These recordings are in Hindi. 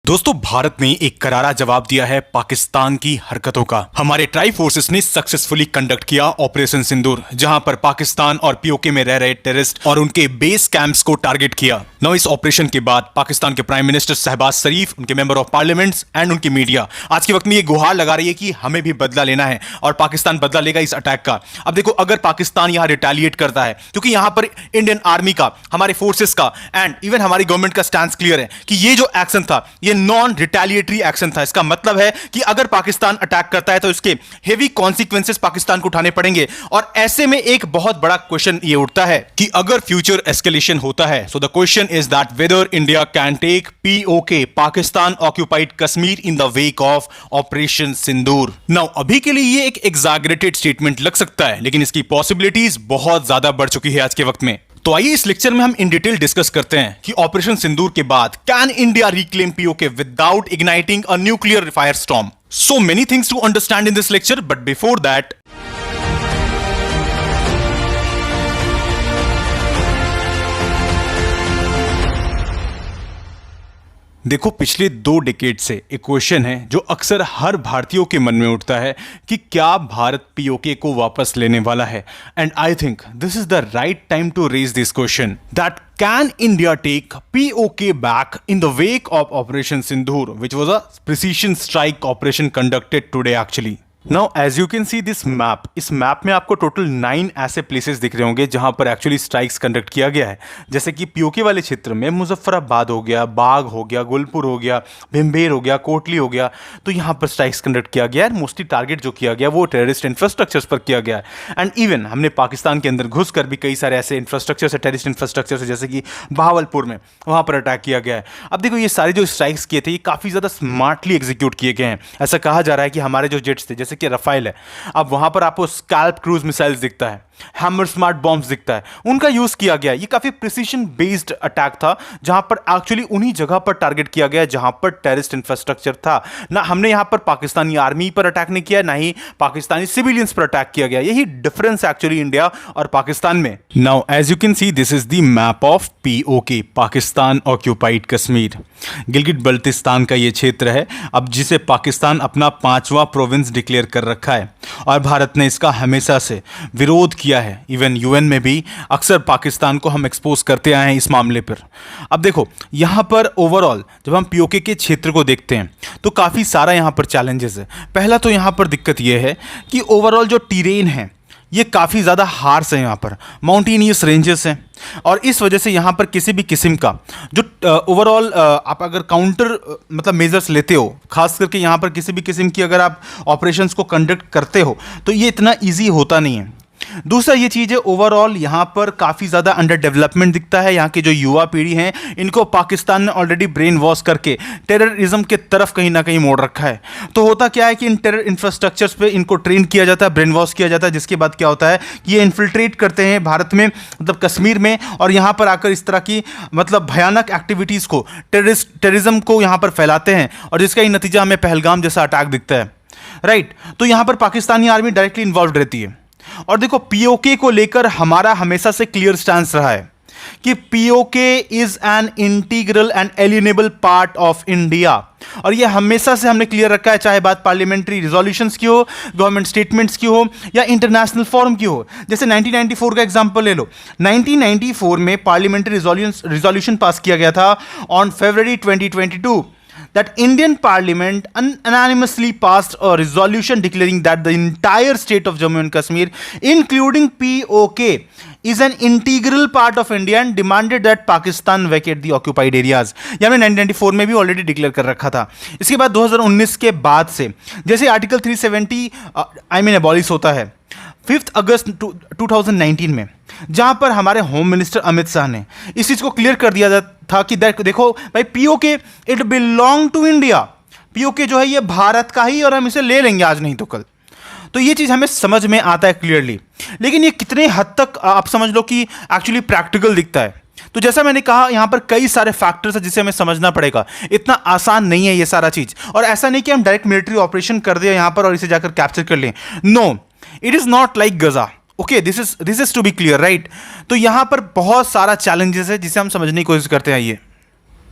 दोस्तों, भारत ने एक करारा जवाब दिया है पाकिस्तान की हरकतों का। हमारे ट्राई फोर्सेस ने सक्सेसफुली कंडक्ट किया ऑपरेशन सिंदूर, जहां पर पाकिस्तान और पीओके में रह रहे टेररिस्ट और उनके बेस कैंप्स को टारगेट किया। नौ इस ऑपरेशन के बाद पाकिस्तान के प्राइम मिनिस्टर शहबाज शरीफ, उनके मेंबर ऑफ पार्लियामेंट एंड उनकी मीडिया आज के वक्त में ये गुहार लगा रही है कि हमें भी बदला लेना है और पाकिस्तान बदला लेगा इस अटैक का। अब देखो, अगर पाकिस्तान यहां रिटेलिएट करता है, क्योंकि यहां पर इंडियन आर्मी का, हमारे फोर्सेस का एंड इवन हमारी गवर्नमेंट का स्टैंड क्लियर है कि ये जो एक्शन था ये नॉन रिटेलिएटरी एक्शन था। इसका मतलब है कि अगर पाकिस्तान अटैक करता है तो इसके हेवी कॉन्सिक्वेंसेस पाकिस्तान को उठाने पड़ेंगे। और ऐसे में एक बहुत बड़ा क्वेश्चन ये उठता है कि अगर फ्यूचर एस्केलेशन होता है, so the question is that whether India can take PoK, Pakistan occupied Kashmir, in the wake of operation Sindoor. Now अभी के लिए ये एक एग्जैगरेटेड स्टेटमेंट लग सकता है, लेकिन इसकी पॉसिबिलिटीज बहुत ज्यादा बढ़ चुकी है आज के वक्त में। तो आइए इस लेक्चर में हम इन डिटेल डिस्कस करते हैं कि ऑपरेशन सिंदूर के बाद can India reclaim PoK without igniting a nuclear fire storm. So many things to understand in this lecture, but before that देखो, पिछले 2 डिकेड से एक क्वेश्चन है जो अक्सर हर भारतीयों के मन में उठता है कि क्या भारत पीओके को वापस लेने वाला है। And I think this is the right time to raise this question that can India take PoK back in the wake of operation Sindoor, which was a precision strike operation conducted today actually. Now as you can see this map, इस मैप में आपको टोटल 9 ऐसे प्लेसेस दिख रहे होंगे जहां पर एक्चुअली स्ट्राइक्स कंडक्ट किया गया है। जैसे कि पीओके वाले क्षेत्र में मुजफ्फराबाद हो गया, बाग हो गया, गुलपुर हो गया, भिम्बेर हो गया, कोटली हो गया, तो यहां पर स्ट्राइक्स कंडक्ट किया गया है। मोस्टली टारगेट जो किया गया वो टेररिस्ट इंफ्रास्ट्रक्चर्स पर किया गया है। एंड इवन हमने पाकिस्तान के अंदर घुसकर भी कई सारे ऐसे इंफ्रास्ट्रक्चर से, टेररिस्ट इंफ्रास्ट्रक्चर से, जैसे कि बहावलपुर में, वहां पर अटैक किया गया है। अब देखो, ये सारे जो स्ट्राइक्स किए थे ये काफी ज्यादा स्मार्टली एग्जीक्यूट किए गए हैं। ऐसा कहा जा रहा है कि हमारे जो जेट्स थे, जैसे कि रफाइल है, अब वहां पर आपको स्कैल्प क्रूज मिसाइल्स दिखता है, हैमर स्मार्ट बॉम्ब्स दिखता है, उनका यूज किया गया। ये काफी प्रिसीजन बेस्ड अटैक था, जहां पर एक्चुअली उन्हीं जगह पर टारगेट किया गया जहां पर टेररिस्ट इंफ्रास्ट्रक्चर था। ना हमने यहां पर पाकिस्तानी आर्मी पर अटैक नहीं किया, ना ही पाकिस्तानी सिविलियंस पर अटैक किया गया। यही डिफरेंस एक्चुअली इंडिया और पाकिस्तान में। Now as you can see this is the map of PoK, Pakistan occupied Kashmir. Gilgit Baltistan का ये क्षेत्र है, अब जिसे पाकिस्तान अपना 5वां प्रोविंस डिक्लेयर कर रखा है और भारत ने इसका हमेशा से विरोध किया है। इवन यूएन में भी अक्सर पाकिस्तान को हम एक्सपोज करते आए हैं इस मामले पर। अब देखो, यहां पर ओवरऑल जब हम पीओके के क्षेत्र को देखते हैं तो काफ़ी सारा यहां पर चैलेंजेस है। पहला तो यहां पर दिक्कत यह है कि ओवरऑल जो टीरेन है ये काफ़ी ज़्यादा हार्श है, यहाँ पर माउंटेनियस रेंजेस हैं और इस वजह से यहाँ पर किसी भी किस्म का जो ओवरऑल आप अगर काउंटर मतलब मेजर्स लेते हो, खास करके यहाँ पर किसी भी किस्म की अगर आप ऑपरेशंस को कंडक्ट करते हो तो ये इतना ईजी होता नहीं है। दूसरा ये चीज़ है, ओवरऑल यहाँ पर काफ़ी ज़्यादा अंडर डेवलपमेंट दिखता है। यहाँ की जो युवा पीढ़ी है इनको पाकिस्तान ने ऑलरेडी ब्रेन वॉश करके टेररिज्म के तरफ कहीं ना कहीं मोड़ रखा है। तो होता क्या है कि इन टेरर इंफ्रास्ट्रक्चर्स पे इनको ट्रेन किया जाता है, ब्रेन वॉश किया जाता है, जिसके बाद क्या होता है कि ये इन्फिल्ट्रेट करते हैं भारत में, मतलब कश्मीर में, और यहाँ पर आकर इस तरह की मतलब भयानक एक्टिविटीज़ को, टेररिज्म को यहाँ पर फैलाते हैं और जिसका ही नतीजा हमें पहलगाम जैसा अटैक दिखता है। राइट, तो यहाँ पर पाकिस्तानी आर्मी डायरेक्टली इन्वॉल्व रहती है। और देखो, पीओके को लेकर हमारा हमेशा से क्लियर स्टैंड रहा है कि PoK is an integral and alienable part of India, और ये हमेशा से हमने क्लियर रखा है, चाहे बात पार्लियामेंट्री रिजोल्यूशंस की हो, गवर्नमेंट स्टेटमेंट्स की हो या इंटरनेशनल फोरम की हो। जैसे 1994 का एग्जांपल ले लो। 1994 में पार्लियामेंट्री रिजोल्यूशन पास किया गया था on February 2022 that Indian Parliament unanimously passed a resolution declaring that the entire state of Jammu and Kashmir, including POK, is an integral part of India and demanded that Pakistan vacate the occupied areas। ये हमने 1994 में भी ऑलरेडी डिक्लेयर कर रखा था। इसके बाद 2019 के बाद से जैसे आर्टिकल 370 एबॉलिश होता है 5 अगस्त 2019 में, जहां पर हमारे होम मिनिस्टर अमित शाह ने इस चीज को क्लियर कर दिया था कि देखो भाई, PoK it belong to India, PoK जो है ये भारत का ही और हम इसे ले लेंगे आज नहीं तो कल। तो ये चीज हमें समझ में आता है क्लियरली, लेकिन ये कितने हद तक आप समझ लो कि एक्चुअली प्रैक्टिकल दिखता है। तो जैसा मैंने कहा, यहां पर कई सारे फैक्टर्स हैं जिसे हमें समझना पड़ेगा। इतना आसान नहीं है ये सारा चीज, और ऐसा नहीं कि हम डायरेक्ट मिलिट्री ऑपरेशन कर दें यहां पर और इसे जाकर कैप्चर कर लें। No, it is not like Gaza. Okay, this is to be clear, right. तो यहां पर बहुत सारा चैलेंजेस है जिसे हम समझने की कोशिश करते हैं। ये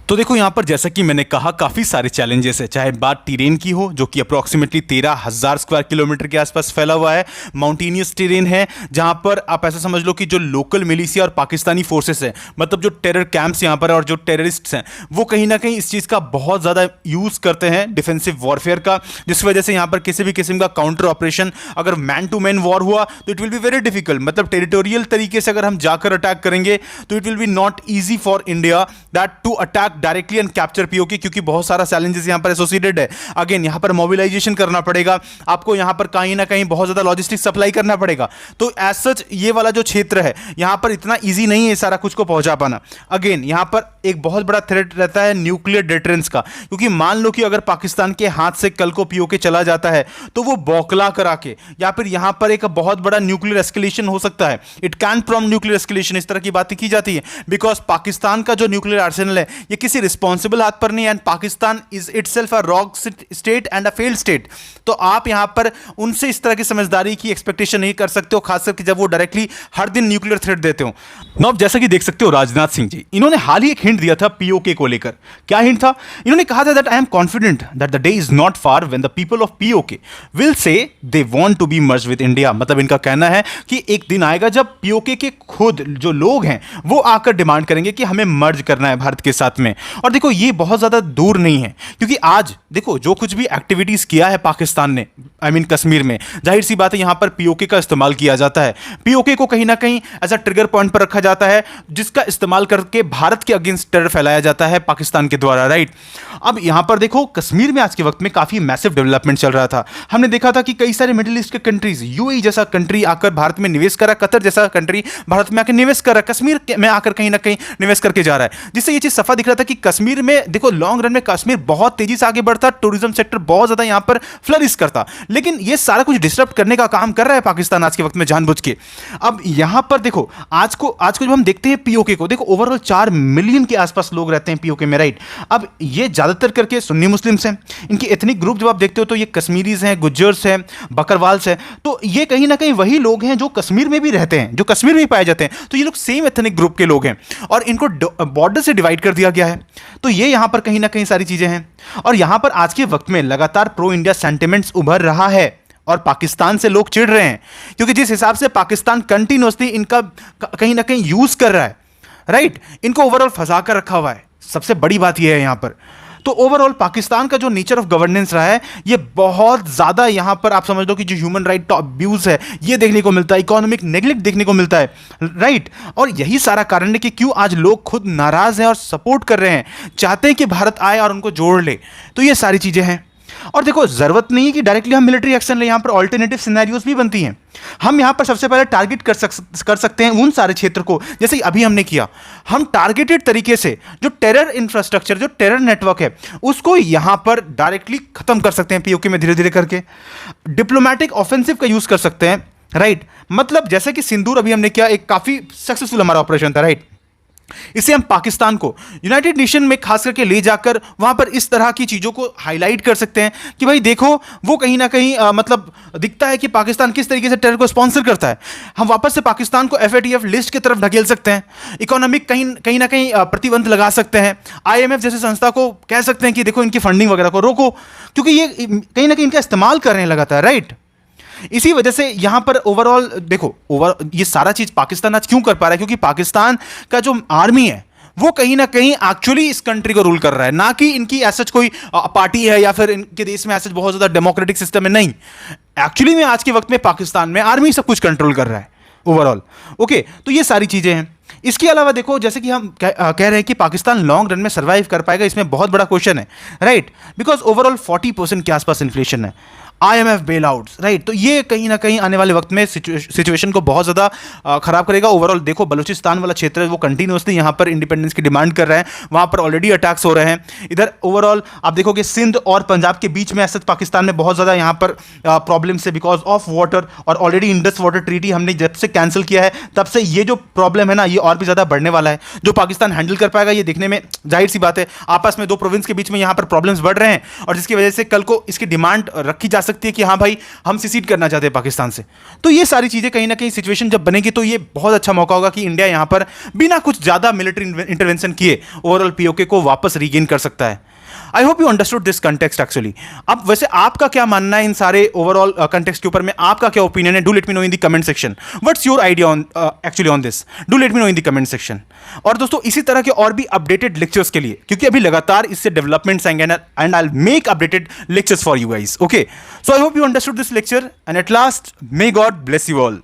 तो देखो यहाँ पर जैसा कि मैंने कहा काफ़ी सारे चैलेंजेस है, चाहे बात टेरेन की हो जो कि अप्रॉक्सीमेटली 13,000 स्क्वायर किलोमीटर के आसपास फैला हुआ है, माउंटेनियस टेरेन है जहाँ पर आप ऐसा समझ लो कि जो लोकल मिलिशिया और पाकिस्तानी फोर्सेस है, मतलब जो टेरर कैंप्स यहाँ पर और जो टेररिस्ट्स हैं वो कहीं ना कहीं इस चीज़ का बहुत ज़्यादा यूज़ करते हैं डिफेंसिव वॉरफेयर का, जिस वजह से यहाँ पर किसी भी किस्म का काउंटर ऑपरेशन अगर मैन टू मैन वॉर हुआ तो it will be very difficult, मतलब टेरिटोरियल तरीके से अगर हम जाकर अटैक करेंगे तो it will be not easy for India that to attack directly and capture PoK, क्योंकि बहुत सारा चैलेंजेस यहां पर एसोसिएटेड है। अगेन यहां पर मोबिलाइजेशन करना पड़ेगा आपको, यहां पर कहीं ना कहीं बहुत ज्यादा लॉजिस्टिक सप्लाई करना पड़ेगा। तो एज सच ये वाला जो क्षेत्र है यहां पर इतना इजी नहीं है सारा कुछ को पहुंचा पाना। अगेन यहां पर एक बहुत बड़ा थ्रेट रहता है न्यूक्लियर डिटरेंस का, क्योंकि मान लो कि अगर पाकिस्तान के हाथ से कल को पीओके चला जाता है तो वो बौखला करा के या फिर यहां पर एक बहुत बड़ा न्यूक्लियर एस्केलेशन हो सकता है। It can prompt nuclear escalation, इस तरह की बातें की जाती है, बिकॉज पाकिस्तान का जो न्यूक्लियर आर्सेनल है ये किसी रिस्पॉन्सिबल हाथ पर नहीं है, and Pakistan is itself a rock state and a failed state. तो आप यहां पर उनसे इस तरह की समझदारी की एक्सपेक्टेशन नहीं कर सकते हो, खासकर कि जब वो डायरेक्टली हर दिन न्यूक्लियर थ्रेट देते हो। नो, जैसा कि देख सकते हो राजनाथ सिंह जी इन्होंने हाल ही एक हिंट दिया था पीओके को लेकर। क्या हिंट था? इन्होंने कहा था that I am confident that the day is not far when the people of PoK will say they want to be merge with India. मतलब इनका कहना है कि एक दिन आएगा जब पीओके के खुद जो लोग हैं वो आकर डिमांड करेंगे कि हमें मर्ज करना है भारत के साथ में। और देखो ये बहुत ज्यादा दूर नहीं है, क्योंकि आज देखो जो कुछ भी एक्टिविटीज किया है पाकिस्तान ने, आई मीन कश्मीर में, जाहिर सी बात है यहां पर पीओके का इस्तेमाल किया जाता है। पीओके को कहीं ना कहीं एज अ ट्रिगर पॉइंट पर रखा जाता है, जिसका इस्तेमाल करके भारत के अगेंस्ट टेरर फैलाया जाता है पाकिस्तान के द्वारा, राइट। अब यहां पर देखो कश्मीर में आज के वक्त में काफी मैसिव डेवलपमेंट चल रहा था। हमने देखा था कि कई सारे मिडिल ईस्ट के कंट्रीज, यूएई जैसा कंट्री आकर भारत में निवेश करा, कतर जैसा कंट्री भारत में आकर निवेश कर रहा है, कश्मीर में आकर कहीं ना कहीं निवेश करके जा रहा है, जिससे ये चीज सफा दिख रहा था कि कश्मीर में देखो लॉन्ग रन में कश्मीर बहुत तेजी से आगे बढ़ता, टूरिज्म सेक्टर बहुत ज्यादा यहां पर फ्लरिश करता। लेकिन ये सारा कुछ डिस्टर्ब करने का काम कर रहा है पाकिस्तान आज के वक्त में जानबूझ के। अब यहां पर देखो आज को जब हम देखते हैं पीओके को, देखो ओवरऑल 4 मिलियन के आसपास लोग रहते हैं पीओके में, राइट। अब ये ज्यादातर करके सुन्नी मुस्लिम्स हैं, इनकी एथनिक ग्रुप जब आप देखते हो तो ये कश्मीरीज हैं, गुज्जर्स हैं, बकरवाल्स हैं, तो ये कहीं ना कहीं वही लोग हैं जो कश्मीर में भी रहते हैं, जो कश्मीर में भी पाए जाते हैं। तो ये लोग सेम एथनिक ग्रुप के लोग हैं और इनको बॉर्डर से डिवाइड कर दिया गया है। तो ये यहां पर कहीं ना कहीं सारी चीजें हैं, और यहां पर आज के वक्त में लगातार प्रो इंडिया सेंटिमेंट्स उभर रहा है और पाकिस्तान से लोग चिढ़ रहे हैं, क्योंकि जिस हिसाब से पाकिस्तान कंटिन्यूअसली इनका कहीं ना कहीं यूज कर रहा है, राइट, इनको ओवरऑल फंसा कर रखा हुआ है। सबसे बड़ी बात यह है यहां पर तो ओवरऑल पाकिस्तान का जो नेचर ऑफ गवर्नेंस रहा है ये बहुत ज़्यादा यहाँ पर आप समझ लो कि जो ह्यूमन राइट अब्यूज़ है ये देखने को मिलता है, इकोनॉमिक नेग्लेक्ट देखने को मिलता है, राइट। और यही सारा कारण है कि क्यों आज लोग खुद नाराज़ हैं और सपोर्ट कर रहे हैं, चाहते हैं कि भारत आए और उनको जोड़ ले। तो ये सारी चीज़ें हैं। और देखो जरूरत नहीं है कि डायरेक्टली हम मिलिट्री एक्शन ले, यहां पर ऑल्टरनेटिव सिनेरियोज भी बनती हैं। हम यहां पर सबसे पहले टारगेट कर सकते हैं उन सारे क्षेत्र को, जैसे अभी हमने किया, हम टारगेटेड तरीके से जो टेरर इंफ्रास्ट्रक्चर, जो टेरर नेटवर्क है उसको यहां पर डायरेक्टली खत्म कर सकते हैं पीओके में धीरे धीरे करके। डिप्लोमेटिक ऑफेंसिव का यूज कर सकते हैं, राइट। मतलब जैसे कि सिंदूर अभी हमने किया, एक काफी सक्सेसफुल हमारा ऑपरेशन था, राइट। इसे हम पाकिस्तान को यूनाइटेड नेशन में खास करके ले जाकर वहां पर इस तरह की चीजों को हाईलाइट कर सकते हैं कि भाई देखो वो कहीं ना कहीं मतलब दिखता है कि पाकिस्तान किस तरीके से टेरर को स्पॉन्सर करता है। हम वापस से पाकिस्तान को एफएटीएफ लिस्ट की तरफ ढकेल सकते हैं, इकोनॉमिक कहीं ना कहीं प्रतिबंध लगा सकते हैं, आईएमएफ जैसे संस्था को कह सकते हैं कि देखो इनकी फंडिंग वगैरह को रोको, क्योंकि ये कहीं ना कहीं इनका इस्तेमाल कर रहे हैं लगातार, राइट। इसी वजह से यहां पर ओवरऑल देखो ये सारा चीज पाकिस्तान आज क्यों कर पा रहा है, क्योंकि पाकिस्तान का जो आर्मी है वो कहीं ना कहीं एक्चुअली इस कंट्री को रूल कर रहा है, ना कि इनकी ऐसा कोई पार्टी है या फिर इनके देश में ऐसा बहुत ज्यादा डेमोक्रेटिक सिस्टम है, नहीं। एक्चुअली में आज के वक्त में पाकिस्तान में आर्मी सब कुछ कंट्रोल कर रहा है ओवरऑल। ओके, तो ये सारी चीजें हैं। इसके अलावा देखो जैसे कि हम कह रहे हैं कि पाकिस्तान लॉन्ग रन में सर्वाइव कर पाएगा, इसमें बहुत बड़ा क्वेश्चन है, राइट। बिकॉज ओवरऑल 40% के आसपास इन्फ्लेशन है, आईएमएफ बेल आउट्स, राइट। तो ये कहीं ना कहीं आने वाले वक्त में सिचुएशन को बहुत ज़्यादा खराब करेगा। ओवरऑल देखो बलूचिस्तान वाला क्षेत्र है वो कंटिन्यूसली यहाँ पर इंडिपेंडेंस की डिमांड कर रहे हैं, वहाँ पर ऑलरेडी अटैक्स हो रहे हैं। इधर ओवरऑल आप देखोगे सिंध और पंजाब के बीच में ऐसा पाकिस्तान में बहुत ज़्यादा यहाँ पर प्रॉब्लम्स है बिकॉज ऑफ वाटर, और ऑलरेडी इंडस वाटर ट्रीटी हमने जब से कैंसिल किया है तब से ये जो प्रॉब्लम है ना ये और भी ज़्यादा बढ़ने वाला है। जो पाकिस्तान हैंडल कर पाएगा ये देखने में जाहिर सी बात है, आपस में दो प्रोविंस के बीच में यहाँ पर प्रॉब्लम्स बढ़ रहे हैं और जिसकी वजह से कल को इसकी डिमांड रखी जा सकती सकती है कि हाँ भाई हम सिसीड करना चाहते हैं पाकिस्तान से। तो ये सारी चीज़ें कहीं ना कहीं सिचुएशन जब बनेगी तो ये बहुत अच्छा मौका होगा कि इंडिया यहाँ पर बिना कुछ ज़्यादा मिलिट्री इंटरवेंशन किए ओवरऑल पीओके को वापस रीगेन कर सकता है। I hope you understood this context actually. अब वैसे आपका क्या मानना है इन सारे ओवरऑल कंटेक्स्ट के ऊपर में, आपका क्या ओपिनियन है? Do let me know in the comment section. What's your idea on actually on this, do let me know in the comment section. और दोस्तों इसी तरह के और भी अपडेटेड लेक्चर्स के लिए, क्योंकि अभी लगातार इससे डेवलपमेंट्स आएंगे and I will make updated lectures for you guys. Okay, so I hope you understood this lecture and at last may God bless you all.